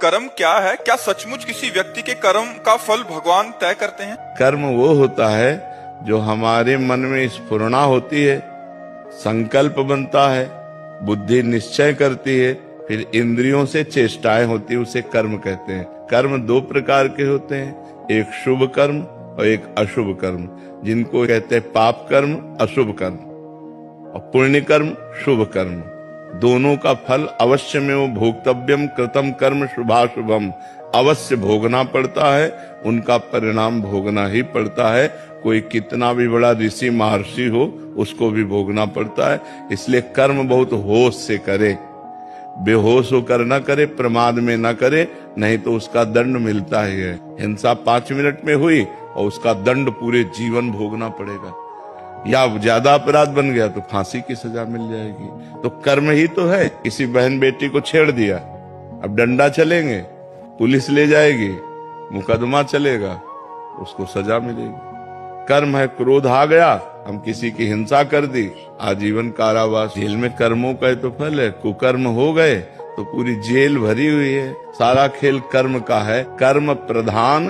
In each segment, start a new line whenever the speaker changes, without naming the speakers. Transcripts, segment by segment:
कर्म क्या है? क्या सचमुच किसी व्यक्ति के कर्म का फल भगवान तय करते हैं?
कर्म वो होता है जो हमारे मन में स्फुरणा होती है, संकल्प बनता है, बुद्धि निश्चय करती है, फिर इंद्रियों से चेष्टाएं होती है, उसे कर्म कहते हैं। कर्म दो प्रकार के होते हैं, एक शुभ कर्म और एक अशुभ कर्म, जिनको कहते हैं पाप कर्म, अशुभ कर्म, और पुण्य कर्म, शुभ कर्म। दोनों का फल अवश्य में वो भोक्तव्यम कृतम कर्म शुभाशुभम, अवश्य भोगना पड़ता है, उनका परिणाम भोगना ही पड़ता है। कोई कितना भी बड़ा ऋषि महर्षि हो, उसको भी भोगना पड़ता है। इसलिए कर्म बहुत होश से करे, बेहोश होकर न करे, प्रमाद में न करे, नहीं तो उसका दंड मिलता ही है। हिंसा 5 मिनट में हुई और उसका दंड पूरे जीवन भोगना पड़ेगा, या ज्यादा अपराध बन गया तो फांसी की सजा मिल जाएगी। तो कर्म ही तो है। किसी बहन बेटी को छेड़ दिया, अब डंडा चलेंगे, पुलिस ले जाएगी, मुकदमा चलेगा, उसको सजा मिलेगी। कर्म है, क्रोध आ गया, हम किसी की हिंसा कर दी, आजीवन कारावास। जेल में कर्मों का तो फल है। कुकर्म हो गए तो पूरी जेल भरी हुई है। सारा खेल कर्म का है। कर्म प्रधान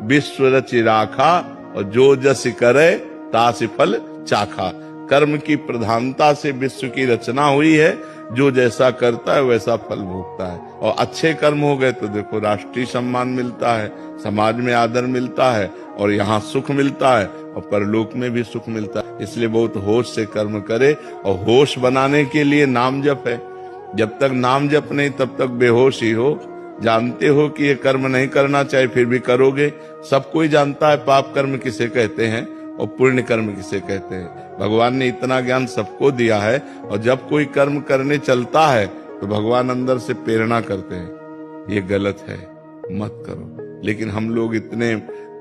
विश्व रचि राखा, और जो जस करे तासि फल चाखा। कर्म की प्रधानता से विश्व की रचना हुई है। जो जैसा करता है वैसा फल भोगता है। और अच्छे कर्म हो गए तो देखो राष्ट्रीय सम्मान मिलता है, समाज में आदर मिलता है, और यहाँ सुख मिलता है, और परलोक में भी सुख मिलता है। इसलिए बहुत होश से कर्म करे। और होश बनाने के लिए नाम जप है। जब तक नाम जप नहीं तब तक बेहोश ही हो। जानते हो कि ये कर्म नहीं करना चाहिए, फिर भी करोगे। सब कोई जानता है पाप कर्म किसे कहते हैं और पुण्य कर्म किसे कहते हैं। भगवान ने इतना ज्ञान सबको दिया है, और जब कोई कर्म करने चलता है तो भगवान अंदर से प्रेरणा करते हैं, ये गलत है, मत करो। लेकिन हम लोग इतने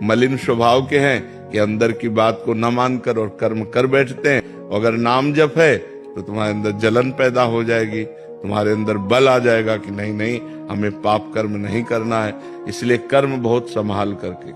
मलिन स्वभाव के हैं कि अंदर की बात को न मानकर और कर्म कर बैठते हैं। अगर नाम जप है तो तुम्हारे अंदर जलन पैदा हो जाएगी, तुम्हारे अंदर बल आ जाएगा कि नहीं नहीं, हमें पाप कर्म नहीं करना है। इसलिए कर्म बहुत संभाल करके